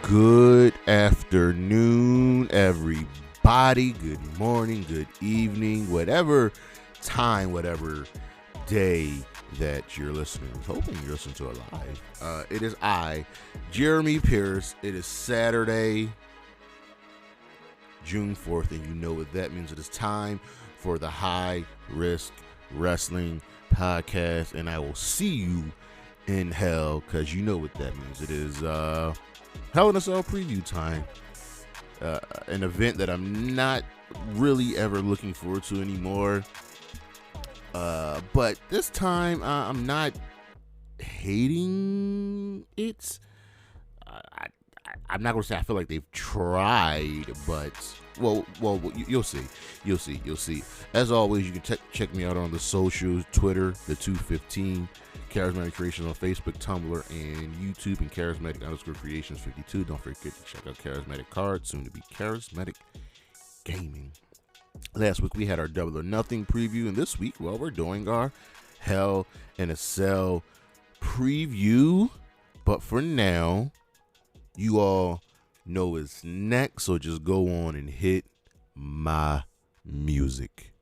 Good afternoon, everybody. Good morning, good evening, whatever time, whatever day that you're listening. I was hoping you're listening to it live. It is I, Jeremy Pierce. It is Saturday, June 4th, and you know what that means. It is time for the High Risk Wrestling Podcast, and I will see you in hell, because you know what that means. It is Hell in a Cell preview time. An event that I'm not really ever looking forward to anymore. But this time, I'm not hating it. I'm not going to say I feel like they've tried, but, well, you'll see. As always, you can check me out on the socials, Twitter, the 215, Charismatic Creations on Facebook, Tumblr, and YouTube, and Charismatic_Creations 52. Don't forget to check out Charismatic Cards, soon to be Charismatic Gaming. Last week, we had our Double or Nothing preview, and this week, well, we're doing our Hell in a Cell preview. But for now, you all know it's next, so just go on and hit my music.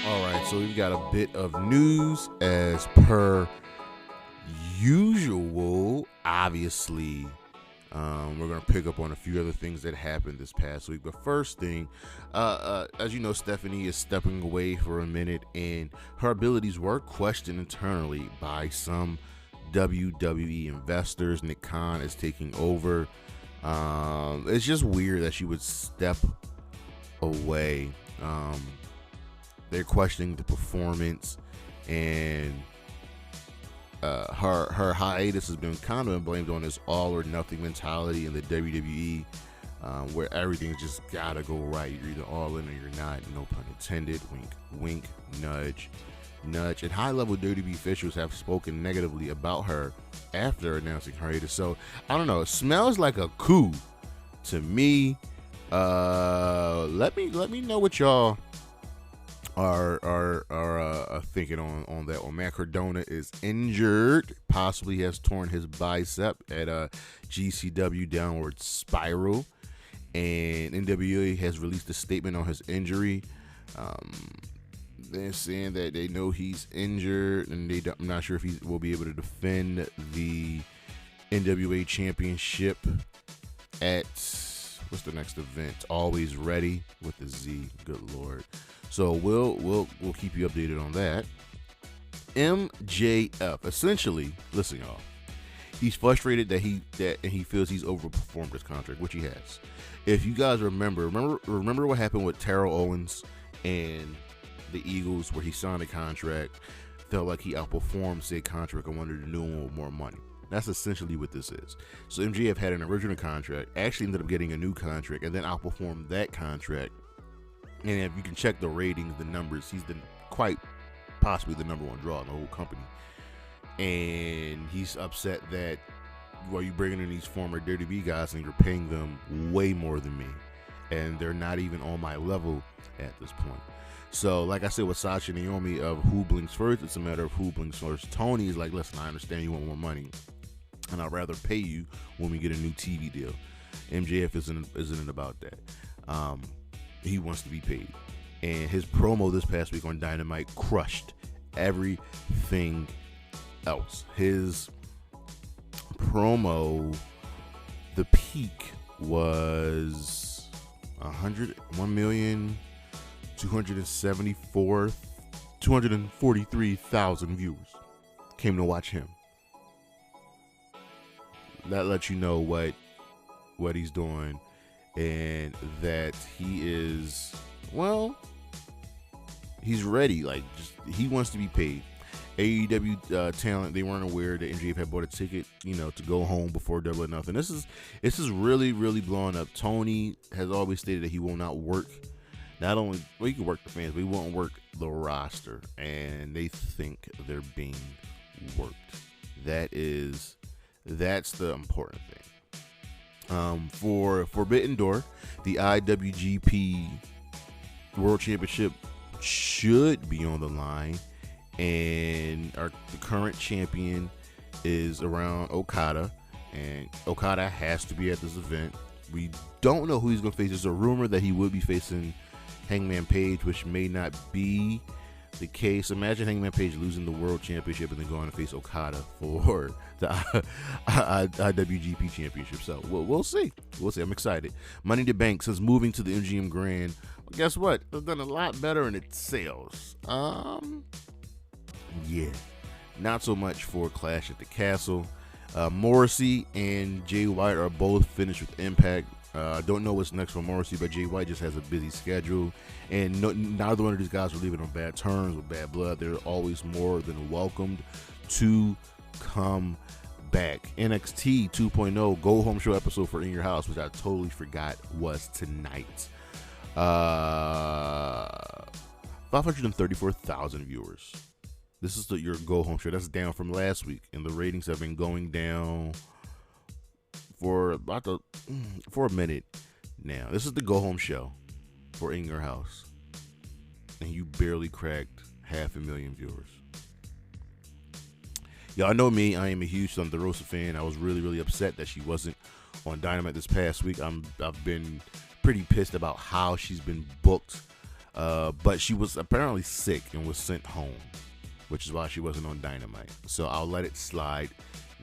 Alright, so we've got a bit of news as per usual. Obviously, we're going to pick up on a few other things that happened this past week. But first thing, as you know, Stephanie is stepping away for a minute, and her abilities were questioned internally by some WWE investors. Nick Khan is taking over. It's just weird that she would step away. They're questioning the performance, and her hiatus has been kind of blamed on this all or nothing mentality in the WWE, where everything's just gotta go right. You're either all in or you're not. No pun intended. Wink, wink, nudge, nudge. And high-level WWE officials have spoken negatively about her after announcing her hiatus. So I don't know. It smells like a coup to me. Let me know what y'all are thinking on that one. Matt Cardona is injured, possibly has torn his bicep at a GCW Downward Spiral, and NWA has released a statement on his injury. They're saying that they know he's injured, and I'm not sure if he will be able to defend the NWA Championship at, what's the next event? Always Ready with the Z. Good Lord. So we'll keep you updated on that. MJF, essentially, listen, y'all. He's frustrated that he feels he's overperformed his contract, which he has. If you guys remember what happened with Terrell Owens and the Eagles, where he signed a contract, felt like he outperformed said contract and wanted to do him with more money. That's essentially what this is. So MJF had an original contract, actually ended up getting a new contract, and then outperformed that contract. And if you can check the ratings, the numbers, he's quite possibly the number one draw in the whole company. And he's upset that, well, you're bringing in these former WWE guys and you're paying them way more than me. And they're not even on my level at this point. So, like I said with Sasha and Naomi of who blinks first, it's a matter of who blinks first. Tony is like, listen, I understand you want more money, and I'd rather pay you when we get a new TV deal. MJF isn't about that. He wants to be paid. And his promo this past week on Dynamite crushed everything else. His promo, the peak was 243,000 viewers came to watch him. That lets you know what he's doing, and that he is, well, he's ready. Like, he wants to be paid. AEW talent, they weren't aware that MJF had bought a ticket, to go home before Double or Nothing. This is really, really blowing up. Tony has always stated that he will not work. Not only, well, he can work the fans, but he won't work the roster, and they think they're being worked. That's the important thing. For Forbidden Door, the IWGP World Championship should be on the line, and the current champion is around Okada, and Okada has to be at this event. We don't know who he's going to face. There's a rumor that he would be facing Hangman Page, which may not be the case. Imagine Hangman Page losing the World Championship and then going to face Okada for the IWGP Championship. So we'll see. We'll see. I'm excited. Money in the Bank, since moving to the MGM Grand, well, guess what? It's done a lot better in its sales. Yeah, not so much for Clash at the Castle. Morrissey and Jay White are both finished with Impact. I don't know what's next for Morrissey, but Jay White just has a busy schedule, and neither one of these guys are leaving on bad terms with bad blood. They're always more than welcomed to come back. NXT 2.0 Go Home Show episode for In Your House, which I totally forgot was tonight. 534,000 viewers. This is your Go Home Show. That's down from last week, and the ratings have been going down for a minute now. This is the Go Home Show for In Your House, and you barely cracked 500,000 viewers. Y'all know me. I am a huge Thunder Rosa fan. I was really upset that she wasn't on Dynamite this past week. I've been pretty pissed about how she's been booked, but she was apparently sick and was sent home, which is why she wasn't on Dynamite. So I'll let it slide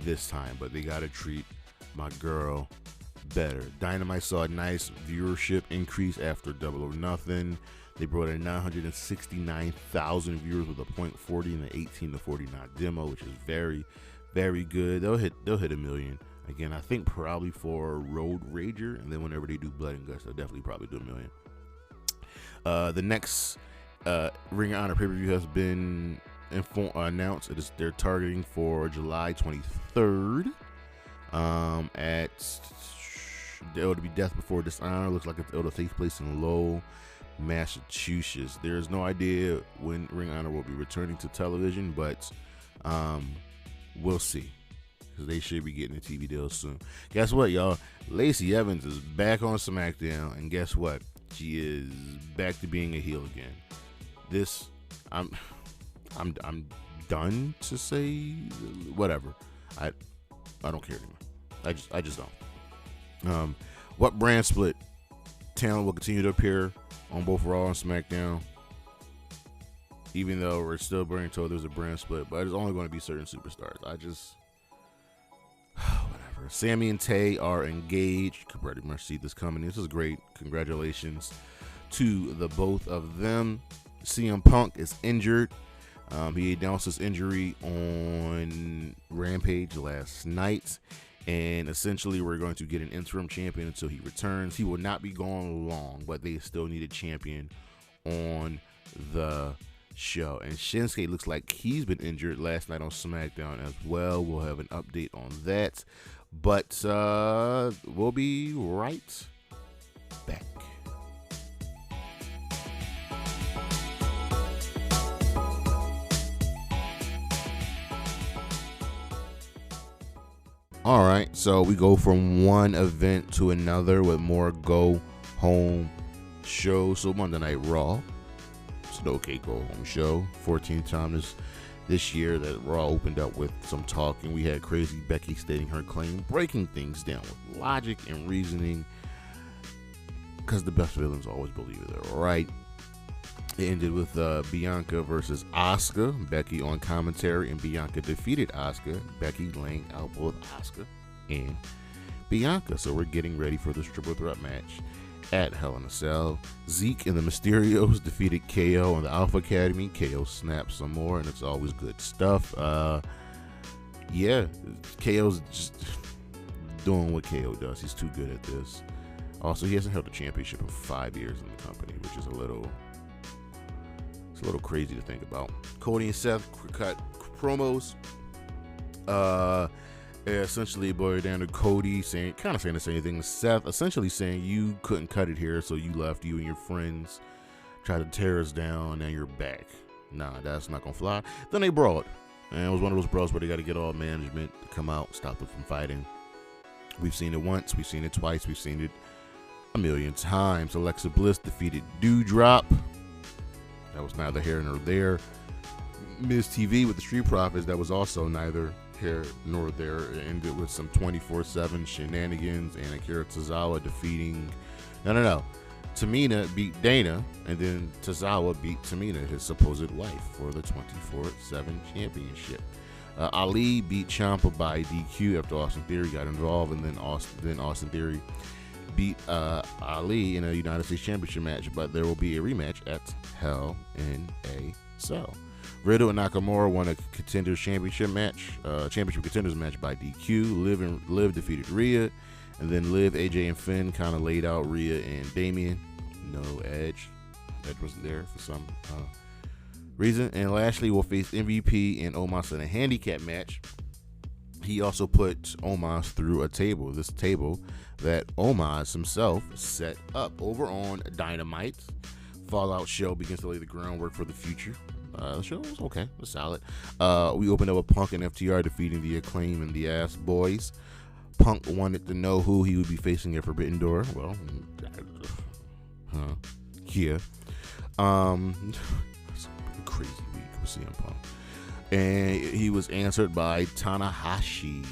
this time, but they gotta treat my girl better. Dynamite saw a nice viewership increase after Double or Nothing. They brought in 969,000 viewers with a .40 in the 18-49 demo, which is very good. They'll hit a million again. I think probably for Road Rager, and then whenever they do Blood and Guts, they'll definitely probably do a million. The next Ring of Honor pay-per-view has been announced. They're targeting for July 23rd. It'll be Death Before Dishonor. Looks like it'll take place in Lowell, Massachusetts. There's no idea when Ring of Honor will be returning to television, but we'll see, because they should be getting a TV deal soon. Guess what, y'all? Lacey Evans is back on SmackDown, and guess what? She is back to being a heel again. I'm done to say whatever. I don't care anymore. I just don't. What brand split talent will continue to appear on both Raw and SmackDown, even though we're still being told there's a brand split, but it's only going to be certain superstars. Whatever. Sammy and Tay are engaged. You can pretty much see this coming. This is great. Congratulations to the both of them. CM Punk is injured. He announced his injury on Rampage last night, and essentially we're going to get an interim champion until he returns. He will not be gone long, but they still need a champion on the show. And Shinsuke looks like he's been injured last night on SmackDown as well. We'll have an update on that, but we'll be right back. All right, so we go from one event to another with more go home shows. So Monday Night Raw, it's an okay go home show. 14th time this year that Raw opened up with some talking. We had Crazy Becky stating her claim, breaking things down with logic and reasoning, because the best villains always believe they're right. It ended with Bianca versus Asuka. Becky on commentary, and Bianca defeated Asuka. Becky laying out both Asuka and Bianca. So we're getting ready for this triple threat match at Hell in a Cell. Zeke and the Mysterios defeated KO and the Alpha Academy. KO snaps some more, and it's always good stuff. Yeah, KO's just doing what KO does. He's too good at this. Also, he hasn't held a championship in 5 years in the company, which is a little crazy to think about. Cody and Seth cut promos. Essentially boiled down to Cody saying the same thing. Seth essentially saying, you couldn't cut it here, so you left. You and your friends tried to tear us down, and you're back. Nah, that's not gonna fly. Then they brawled, and it was one of those brawls where they got to get all management to come out, stop them from fighting. We've seen it once, we've seen it twice, we've seen it a million times. Alexa Bliss defeated Doudrop. That was neither here nor there. Miz TV with the Street Profits, that was also neither here nor there. It ended with some 24/7 shenanigans and Akira Tozawa defeating. No. Tamina beat Dana, and then Tozawa beat Tamina, his supposed wife, for the 24/7 championship. Ali beat Ciampa by DQ after Austin Theory got involved, and then Austin Theory beat Ali in a United States Championship match, but there will be a rematch at Hell in a Cell. Riddle and Nakamura won a Contenders Championship match, Championship Contenders match by DQ. Liv defeated Rhea, and then Liv, AJ, and Finn kind of laid out Rhea and Damian. No Edge. Edge wasn't there for some reason. And Lashley will face MVP and Omos in a handicap match. He also put Omos through a table. This table that Omos himself set up over on Dynamite. Fallout show begins to lay the groundwork for the future. The show was okay. It was solid. We opened up with Punk and FTR defeating the Acclaim and the Ass Boys. Punk wanted to know who he would be facing at Forbidden Door. Well, yeah. It's a crazy week with CM Punk. And he was answered by Tanahashi.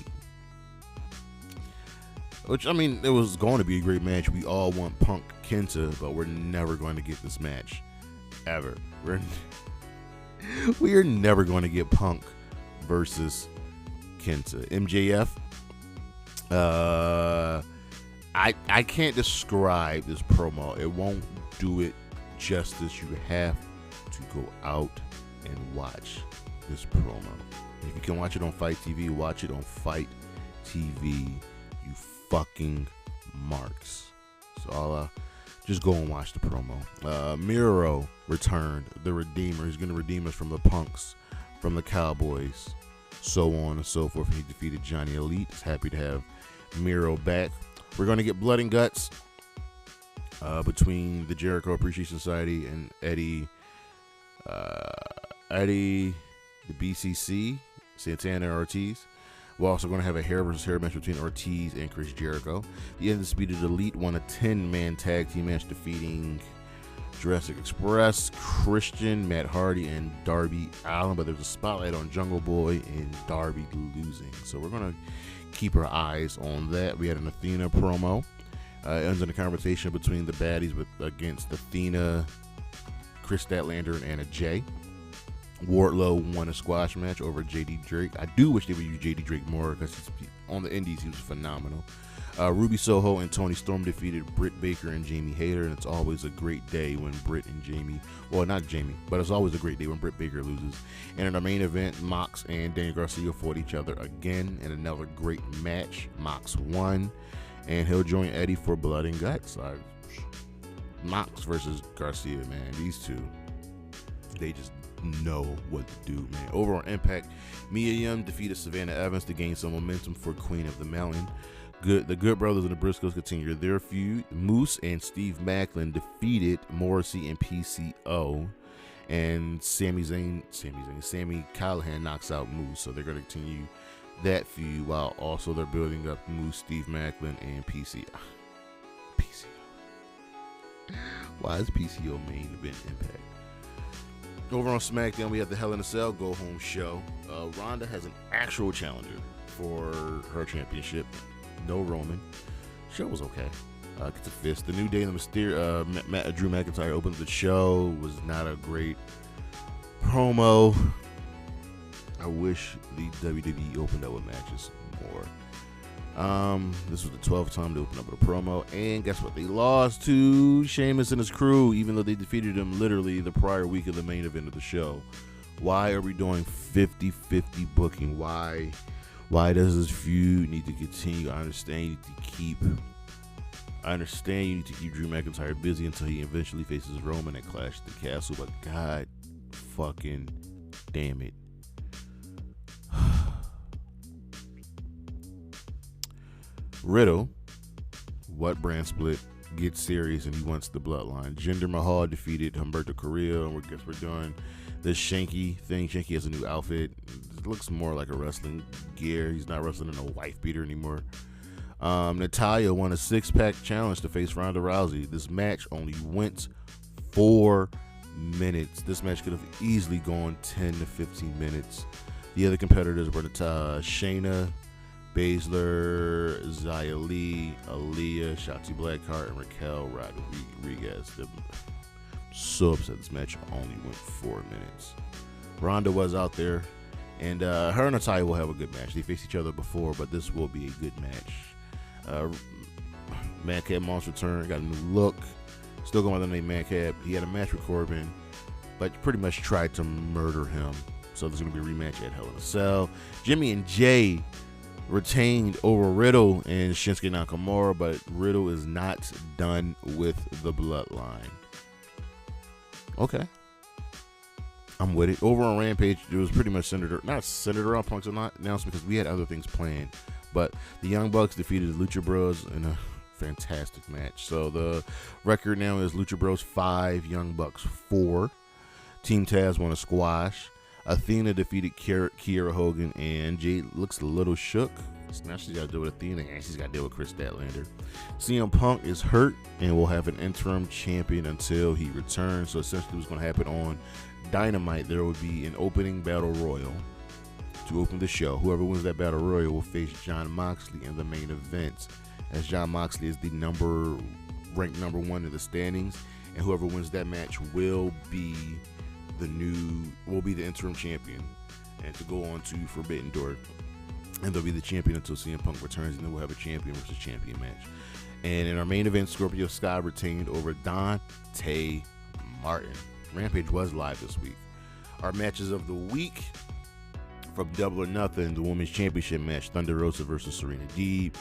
Which, I mean, it was going to be a great match. We all want Punk Kenta, but we're never going to get this match. Ever. We are never going to get Punk versus Kenta. MJF. I can't describe this promo. It won't do it justice. You have to go out and watch this promo. If you can watch it on Fight TV, watch it on Fight TV. You fucking marks. So just go and watch the promo. Miro returned, the Redeemer. He's going to redeem us from the Punks, from the Cowboys, so on and so forth. He defeated Johnny Elite. He's happy to have Miro back. We're going to get blood and guts between the Jericho Appreciation Society and Eddie, the BCC, Santana, and Ortiz. We're also going to have a hair versus hair match between Ortiz and Chris Jericho. The Undisputed Elite won a 10-man tag team match defeating Jurassic Express, Christian, Matt Hardy, and Darby Allin. But there's a spotlight on Jungle Boy and Darby losing. So we're going to keep our eyes on that. We had an Athena promo. It ends in a conversation between the baddies against Athena, Chris Statlander, and Anna Jay. Wardlow won a squash match over JD Drake. I do wish they would use JD Drake more because on the indies he was phenomenal. Ruby Soho and Toni Storm defeated Britt Baker and Jamie Hayter, and it's always a great day when Britt and Jamie, well, not Jamie, but it's always a great day when Britt Baker loses. And in our main event, Mox and Daniel Garcia fought each other again in another great match. Mox won, and he'll join Eddie for Blood and Guts. Mox versus Garcia, man, these two, they just know what to do, man. Over on Impact, Mia Yim defeated Savannah Evans to gain some momentum for Queen of the Mountain. The Good Brothers and the Briscoes continue their feud. Moose and Steve Macklin defeated Morrissey and PCO, and Sami Callihan knocks out Moose, so they're going to continue that feud while also they're building up Moose, Steve Macklin, and PCO. Why is PCO main event Impact? Over on SmackDown, we have the Hell in a Cell Go Home show. Ronda has an actual challenger for her championship. No Roman. Show was okay. Gets a fist. The New Day and the Drew McIntyre opened the show. Was not a great promo. I wish the WWE opened up with matches more. This was the 12th time they opened up with a promo, and guess what? They lost to Sheamus and his crew, even though they defeated him literally the prior week of the main event of the show. Why are we doing 50-50 booking? Why does this feud need to continue? I understand you need to keep Drew McIntyre busy until he eventually faces Roman at Clash at the Castle, but god fucking damn it. Riddle, what brand split, gets serious and he wants the bloodline. Jinder Mahal defeated Humberto Carrillo, and I guess we're doing this Shanky thing. Shanky has a new outfit. It looks more like a wrestling gear. He's not wrestling in a wife beater anymore. Natalya won a 6-pack challenge to face Ronda Rousey. This match only went 4 minutes. This match could have easily gone 10 to 15 minutes. The other competitors were Shayna Baszler, Xia Li, Aaliyah, Shotzi Blackheart, and Raquel Rodriguez. I'm so upset this match only went 4 minutes. Ronda was out there, and her and Natalya will have a good match. They faced each other before, but this will be a good match. Madcap Monster return, got a new look. Still going by the name Madcap. He had a match with Corbin, but pretty much tried to murder him. So there's going to be a rematch at Hell in a Cell. Jimmy and Jay retained over Riddle and Shinsuke Nakamura, but Riddle is not done with the bloodline. Okay. I'm with it. Over on Rampage, it was pretty much not centered around Punk's announcement because we had other things planned. But the Young Bucks defeated the Lucha Bros in a fantastic match. So the record now is Lucha Bros 5, Young Bucks 4. Team Taz won a squash. Athena defeated Kiera Hogan, and Jade looks a little shook. Now she's got to deal with Athena, and she's got to deal with Chris Statlander. CM Punk is hurt and will have an interim champion until he returns. So essentially what's going to happen on Dynamite, there will be an opening battle royal to open the show. Whoever wins that battle royal will face Jon Moxley in the main event, as Jon Moxley is the ranked number 1 in the standings, and whoever wins that match will be the interim champion and to go on to Forbidden Door, and they'll be the champion until CM Punk returns, and then we'll have a champion versus champion match. And in our main event, Scorpio Sky retained over Dante Martin. Rampage was live this week. Our matches of the week: from Double or Nothing, the Women's Championship match, Thunder Rosa versus Serena Deeb.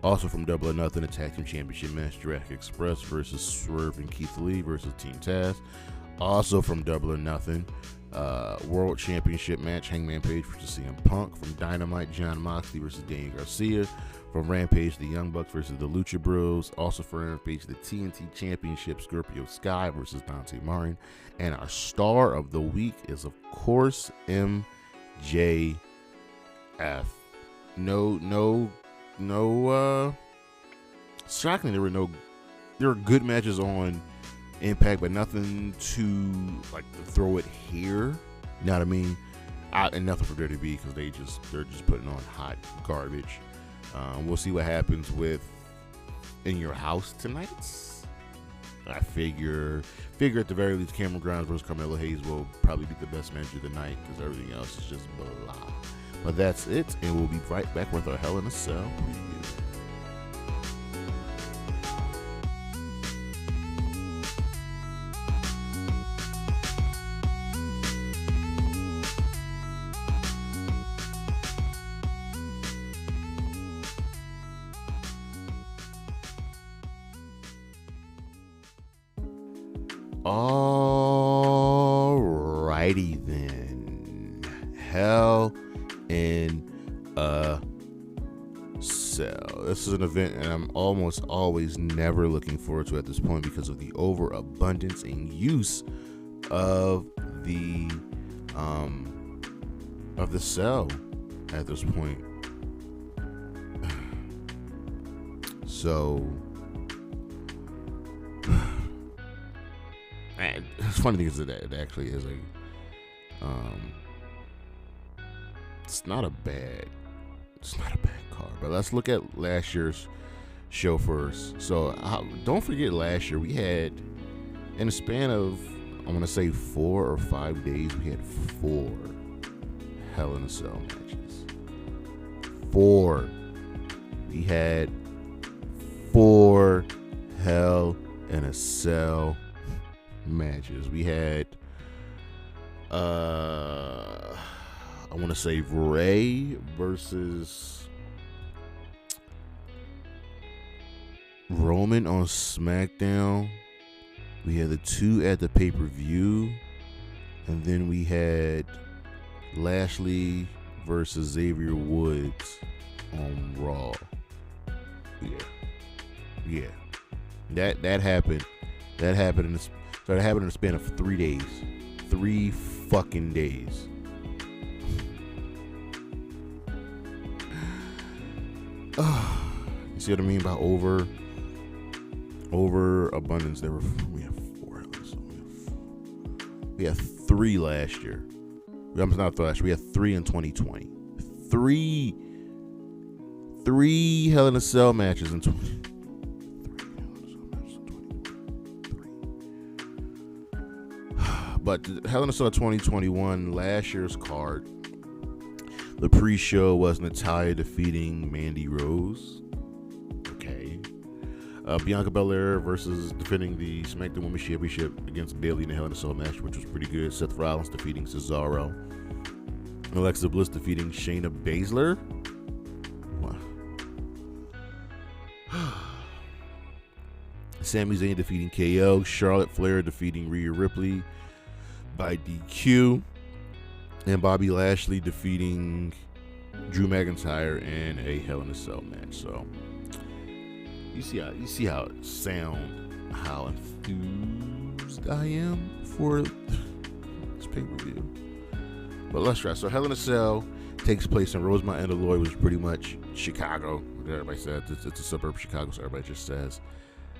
Also from Double or Nothing, a Tag Team Championship match, Jurassic Express versus Swerve and Keith Lee versus Team Taz. Also from Double or Nothing, World Championship match, Hangman Page versus CM Punk. From Dynamite, Jon Moxley versus Daniel Garcia. From Rampage, the Young Bucks versus the Lucha Bros. Also for Rampage, the TNT Championship, Scorpio Sky versus Dante Martin. And our star of the week is, of course, MJF. Shockingly, there were good matches on Impact, but nothing to throw it here. You know what I mean? And nothing for WWE because they're just putting on hot garbage. We'll see what happens with In Your House tonight. I figure at the very least, Cameron Grimes versus Carmelo Hayes will probably be the best match of the night because everything else is just blah. But that's it, and we'll be right back with our Hell in a Cell preview. Alrighty then. Hell in a Cell. This is an event and I'm almost always never looking forward to at this point because of the overabundance and use of the cell at this point. So it's funny because it actually is it's not a bad card, but let's look at last year's show first. So don't forget, last year we had, in a span of, I'm gonna say 4 or 5 days, we had 4 Hell in a Cell matches. 4. We had 4 Hell in a Cell matches. We had I want to say Ray versus Roman on SmackDown. We had the 2 at the pay-per-view, and then we had Lashley versus Xavier Woods on Raw. Yeah. That happened. That happened in the span of 3 days. 3 fucking days. You see what I mean by overabundance? We have 4 Hell in a Cell. We had 3 last year. I'm not last year. We had 3 in 2020. Three Hell in a Cell matches in 2020. But Hell in a Cell 2021, last year's card, the pre-show was Natalya defeating Mandy Rose. Okay. Bianca Belair versus defending the SmackDown Women's Championship against Bayley in the Hell in a Cell match, which was pretty good. Seth Rollins defeating Cesaro. Alexa Bliss defeating Shayna Baszler. Wow. Sami Zayn defeating KO. Charlotte Flair defeating Rhea Ripley by DQ. And Bobby Lashley defeating Drew McIntyre in a Hell in a Cell match. So you see how it sound, how enthused I am for this pay-per-view. But let's try. So Hell in a Cell takes place in Rosemont, Illinois, which is pretty much Chicago. Everybody says it's a suburb of Chicago, so everybody just says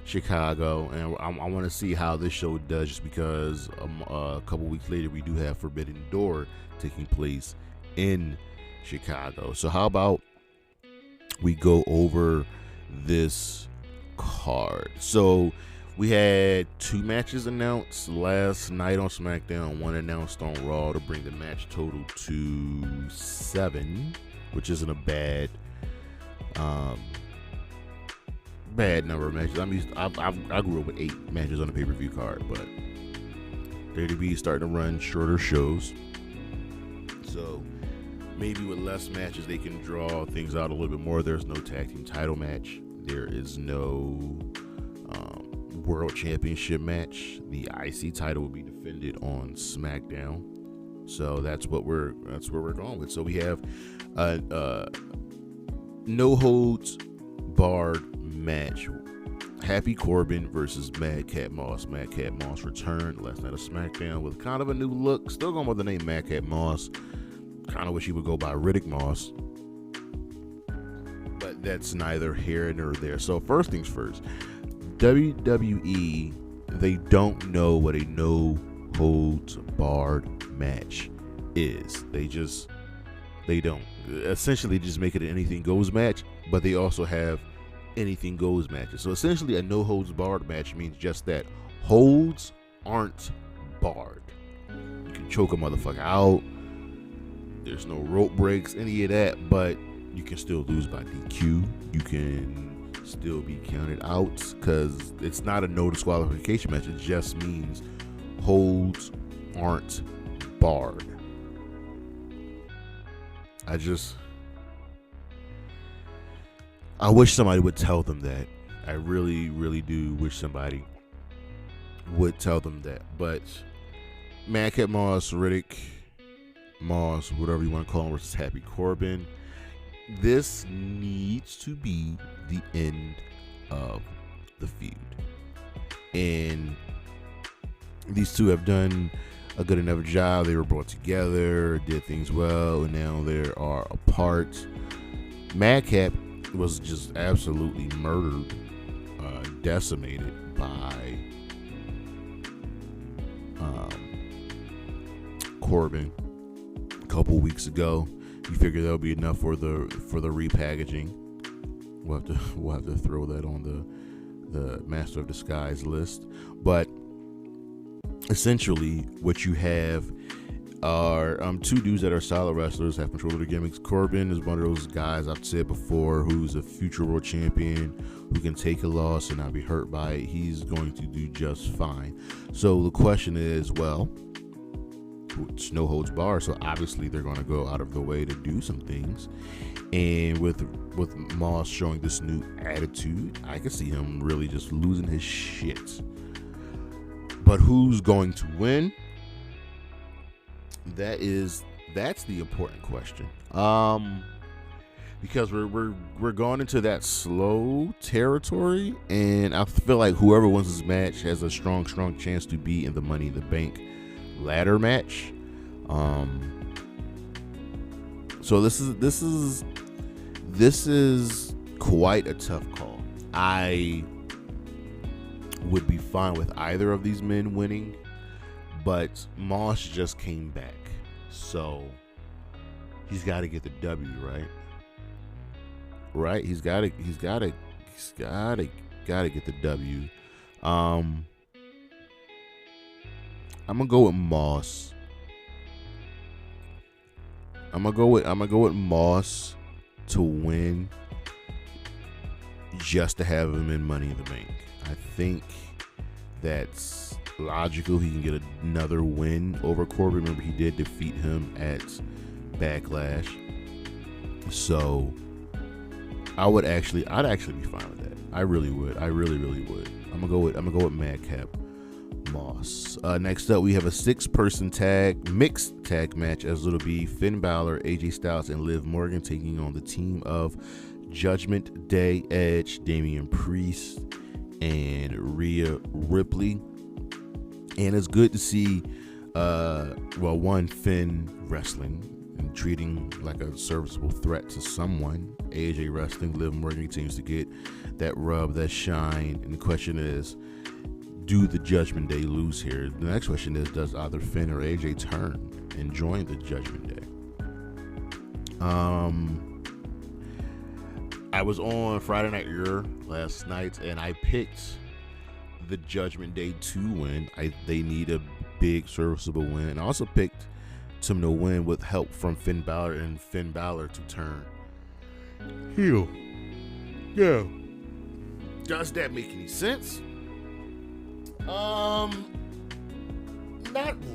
Chicago. And I want to see how this show does, just because a couple weeks later we do have Forbidden Door taking place in Chicago. So how about we go over this card? So we had 2 matches announced last night on SmackDown, 1 announced on Raw to bring the match total to 7, which isn't a bad number of matches. I grew up with 8 matches on the pay-per-view card, but WWE is starting to run shorter shows, so maybe with less matches they can draw things out a little bit more. There's no tag team title match. There is no World Championship match. The IC title will be defended on SmackDown. So that's where we're going with. So we have no holds barred match. Happy Corbin versus Madcap Moss. Madcap Moss returned last night of SmackDown with kind of a new look. Still going by the name Madcap Moss. Kind of wish he would go by Riddick Moss, but that's neither here nor there. So first things first, WWE, they don't know what a no holds barred match is. They don't. Essentially just make it an anything goes match, but they also have anything goes matches. So essentially a no holds barred match means just that. Holds aren't barred. You can choke a motherfucker out. There's no rope breaks, any of that, but you can still lose by DQ. You can still be counted out, because it's not a no disqualification match. It just means holds aren't barred. I wish somebody would tell them that. I really, really do wish somebody would tell them that. But Madcap Moss, Riddick Moss, whatever you want to call him, versus Happy Corbin. This needs to be the end of the feud. And these two have done a good enough job. They were brought together, did things well, and now they are apart. Madcap was just absolutely murdered, decimated by Corbin a couple weeks ago. You figure that'll be enough for the repackaging. We'll have to throw that on the Master of Disguise list. But essentially, what you have are 2 dudes that are solid wrestlers, have control of their gimmicks. Corbin is one of those guys I've said before, who's a future world champion, who can take a loss and not be hurt by it. He's going to do just fine. So the question is, well, it's no holds barred, so obviously they're going to go out of the way to do some things. And with Moss showing this new attitude, I can see him really just losing his shit. But who's going to win? That's the important question. Because we're going into that slow territory, and I feel like whoever wins this match has a strong chance to be in the Money in the Bank ladder match. So this is quite a tough call. I would be fine with either of these men winning, But Moss just came back, so he's got to get the W, right? Right? He's got to get the W. I'm gonna go with Moss. I'm gonna go with Moss to win, just to have him in Money in the Bank. I think that's logical. He can get another win over Corbin. Remember, he did defeat him at Backlash. So I'd actually be fine with that. I really would. I really would. I'm gonna go with Madcap Moss. Next up, we have a 6-person mixed tag match as it'll be Finn Balor, AJ Styles, and Liv Morgan taking on the team of Judgment Day, Edge, Damian Priest, and Rhea Ripley. And it's good to see, Finn wrestling and treating like a serviceable threat to someone. AJ wrestling, Liv Morgan continues to get that rub, that shine. And the question is, do the Judgment Day lose here? The next question is, does either Finn or AJ turn and join the Judgment Day? I was on Friday Night Raw last night, and I picked the Judgment Day to win. They need a big serviceable win. I also picked them to win with help from Finn Balor, and Finn Balor to turn heel. Yeah. Does that make any sense? Not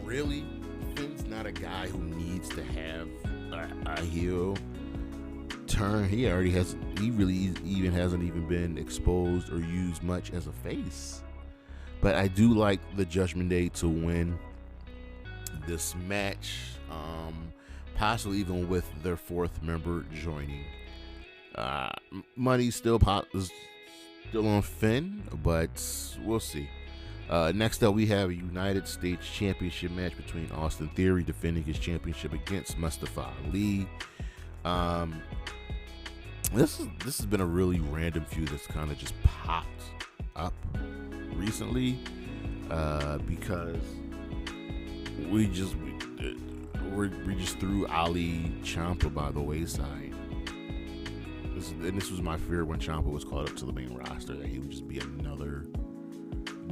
really. Finn's not a guy who needs to have a heel turn. He really even hasn't even been exposed or used much as a face. But I do like the Judgment Day to win this match, possibly even with their 4th member joining. Money still on Finn, but we'll see. Next up, we have a United States Championship match between Austin Theory defending his championship against Mustafa Ali. This has been a really random feud that's kind of just popped up recently, because we just threw Ali Ciampa by the wayside. This was my fear when Ciampa was called up to the main roster, that he would just be another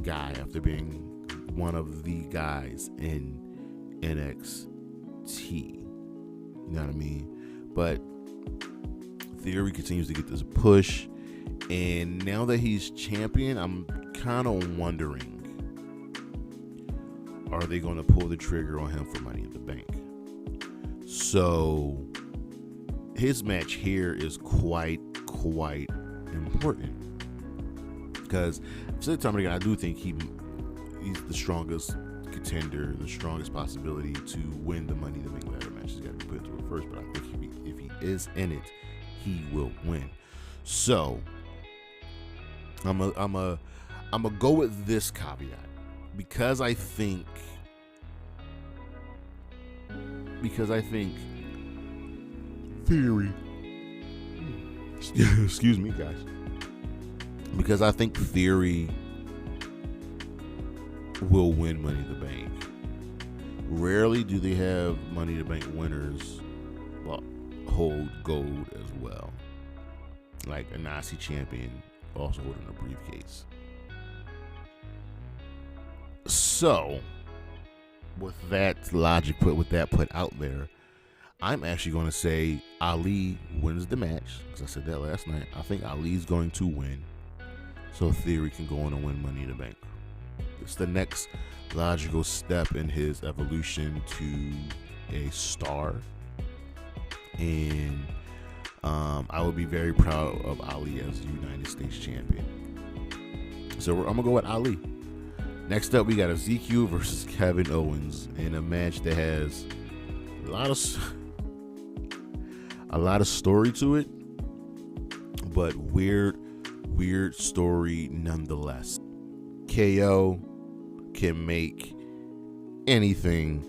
guy after being one of the guys in NXT. You know what I mean? But Theory continues to get this push, and now that he's champion, I'm kind of wondering, are they going to pull the trigger on him for Money in the Bank? So his match here is quite important, because I've said time and again, I do think he's the strongest contender, the strongest possibility to win the Money in the Bank ladder match. He's got to be put into it first, but I think if he is in it, he will win. So I'm a go with this caveat, because I think Theory, excuse me guys, because I think Theory will win Money in the Bank. Rarely do they have Money in the Bank winners hold gold as well, like a Nazi champion also holding a briefcase. So with that logic put out there, I'm actually going to say Ali wins the match, because I said that last night. I think Ali's going to win, so Theory can go on and win Money in the Bank. It's the next logical step in his evolution to a star, and I would be very proud of Ali as the United States champion. So I'm going to go with Ali. Next up, we got Ezekiel versus Kevin Owens in a match that has a lot of story to it, but weird story nonetheless. KO can make anything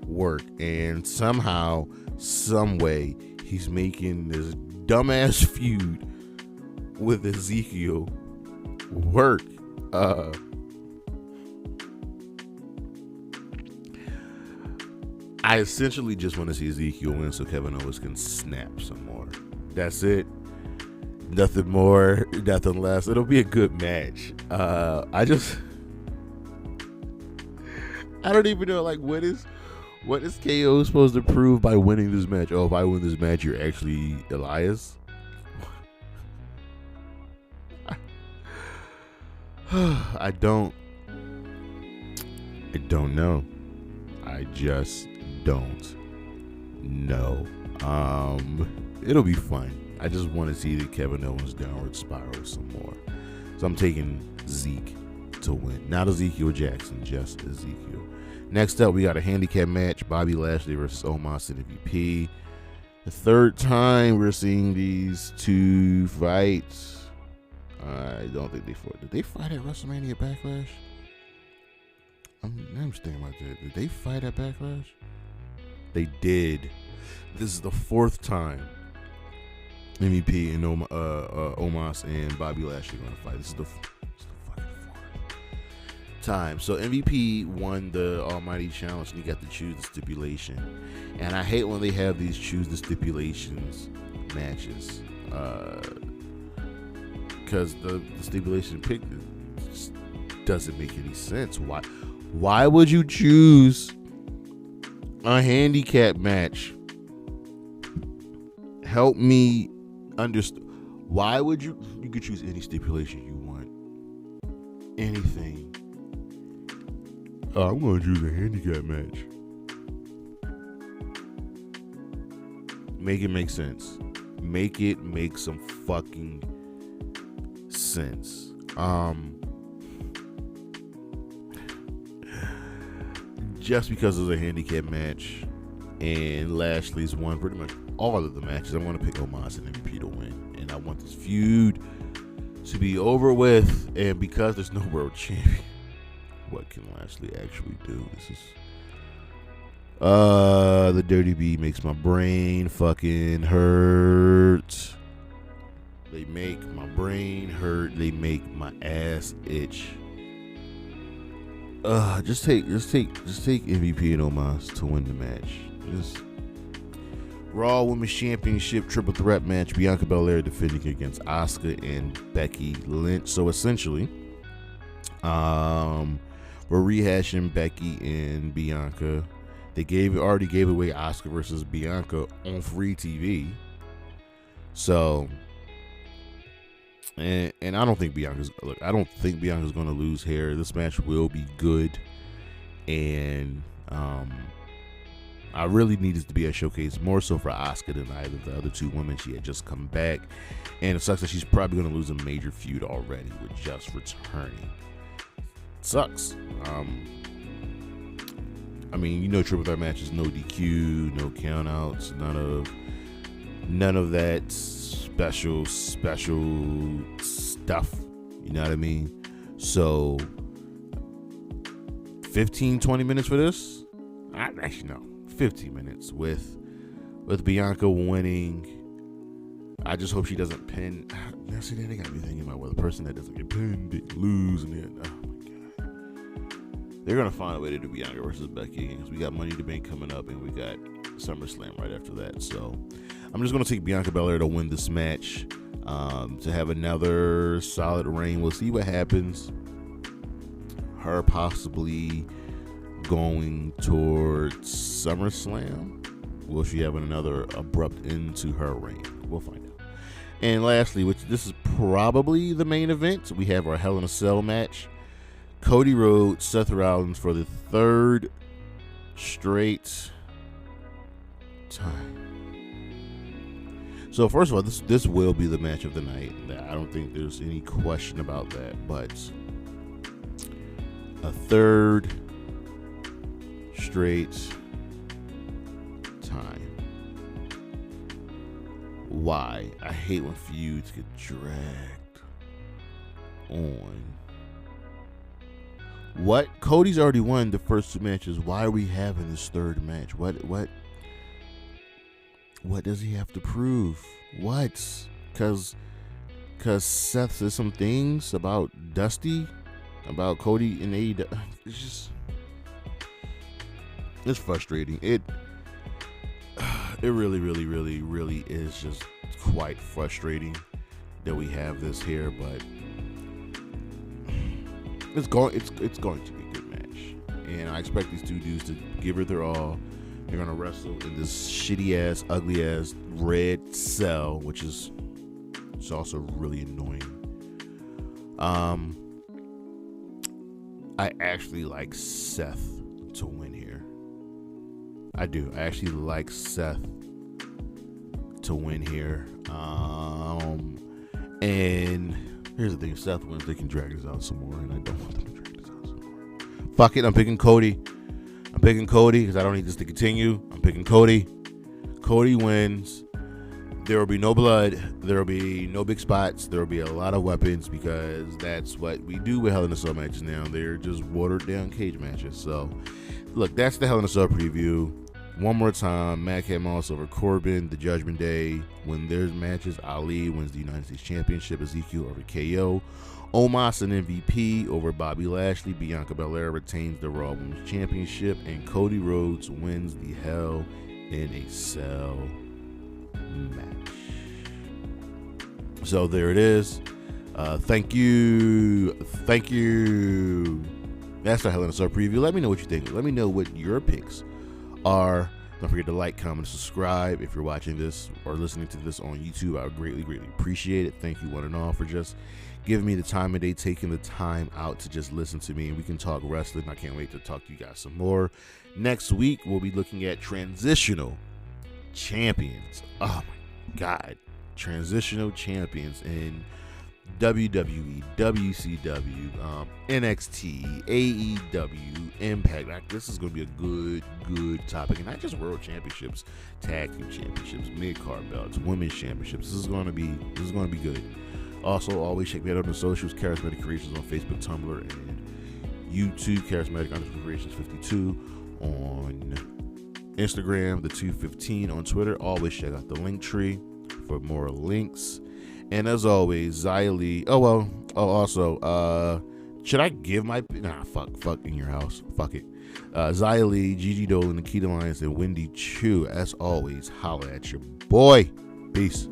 work, and somehow, some way, he's making this dumbass feud with Ezekiel work. I essentially just want to see Ezekiel win so Kevin Owens can snap some more. That's it. Nothing more, nothing less. It'll be a good match. I don't even know, like, what is KO supposed to prove by winning this match? Oh, if I win this match, you're actually Elias? I don't know. I just don't know. It'll be fun. I just want to see the Kevin Owens downward spiral some more. So I'm taking Zeke to win. Not Ezekiel Jackson, just Ezekiel. Next up, we got a handicap match. Bobby Lashley versus Omos and MVP. The third time we're seeing these two fights. I don't think they fought. Did they fight at WrestleMania Backlash? I'm just thinking about that. Did they fight at Backlash? They did. This is the fourth time MVP and Omos and Bobby Lashley are going to fight. This is the fucking fourth time. So MVP won the Almighty Challenge and he got to choose the stipulation. And I hate when they have these choose the stipulations matches. Because the stipulation pick just doesn't make any sense. Why would you choose a handicap match? Help me understand. Why would you could choose any stipulation you want. Anything. I'm going to choose a handicap match. Make it make sense. Make it make some fucking sense. Just because it's a handicap match and Lashley's won pretty much all of the matches, I want to pick Omos and MVP to win, and I want this feud to be over with. And because there's no world champion, what can Lashley actually do? This is the Dirty B makes my brain fucking hurt. They make my brain hurt. They make my ass itch. Just take MVP and Omos to win the match. Just Raw Women's Championship triple threat match. Bianca Belair defending against Asuka and Becky Lynch. So essentially, we're rehashing Becky and Bianca. They already gave away Asuka versus Bianca on free TV. So. And I don't think Bianca's going to lose here. This match will be good, and I really need it to be a showcase more so for Asuka than either of the other two women. She had just come back, and it sucks that she's probably going to lose a major feud already with just returning. It sucks. I mean, triple threat matches, no DQ, no countouts, none of that special stuff. You know what I mean? So 15-20 minutes for this? Actually, no, 15 minutes with Bianca winning. I just hope she doesn't pin. Now, see, they got me thinking about the person that doesn't get pinned, they lose, and then, oh my god, they're gonna find a way to do Bianca versus Becky because we got Money to Bank coming up and we got SummerSlam right after that. So I'm just going to take Bianca Belair to win this match, to have another solid reign. We'll see what happens. Her possibly going towards SummerSlam. Will she have another abrupt end to her reign? We'll find out. And lastly, this is probably the main event, we have our Hell in a Cell match. Cody Rhodes, Seth Rollins for the third straight time. So first of all, this will be the match of the night. I don't think there's any question about that. But a third straight time. Why? I hate when feuds get dragged on. What? Cody's already won the first two matches. Why are we having this third match? What does he have to prove? What? Because Seth said some things about Dusty, about Cody and AEW. It's frustrating. it really, really, really, really is just quite frustrating that we have this here, but it's going to be a good match, and I expect these two dudes to give it their all. They're gonna wrestle in this shitty ass, ugly ass red cell, which is it's also really annoying. I actually like Seth to win here. I do. I actually like Seth to win here. And here's the thing: if Seth wins, they can drag this out some more, and I don't want them to drag this out some more. Fuck it, I'm picking Cody. I'm picking Cody because I don't need this to continue. I'm picking Cody. Cody wins. There will be no blood. There will be no big spots. There will be a lot of weapons because that's what we do with Hell in a Cell matches now. They're just watered down cage matches. So, look, that's the Hell in a Cell preview. One more time, Madcap over Corbin, the Judgment Day. When there's matches, Ali wins the United States Championship, Ezekiel over KO. Omos and MVP over Bobby Lashley. Bianca Belair retains the Raw Women's Championship, and Cody Rhodes wins the Hell in a Cell match. So there it is. Thank you. That's the Hell in a Cell preview. Let me know what you think. Let me know what your picks are. Don't forget to like, comment, and subscribe if you're watching this or listening to this on YouTube. I would greatly, greatly appreciate it. Thank you one and all for just giving me the time of day, taking the time out to just listen to me, and we can talk wrestling. I can't wait to talk to you guys some more. Next week, we'll be looking at transitional champions. Oh my God. Transitional champions in WWE, WCW, NXT, AEW, Impact. This is going to be a good topic, and not just world championships, tag team championships, mid-card belts, women's championships. This is going to be good. Also, always check me out on the socials, Charismatic Creations on Facebook, Tumblr, and YouTube, Charismatic_Creations52 on Instagram, the 215 on Twitter. Always check out the link tree for more links. And as always, Xylee. Should I give my... fuck in your house. Fuck it. Xylee, Gigi Dolan, Nikita Lyons, and Wendy Chu. As always, holla at your boy. Peace.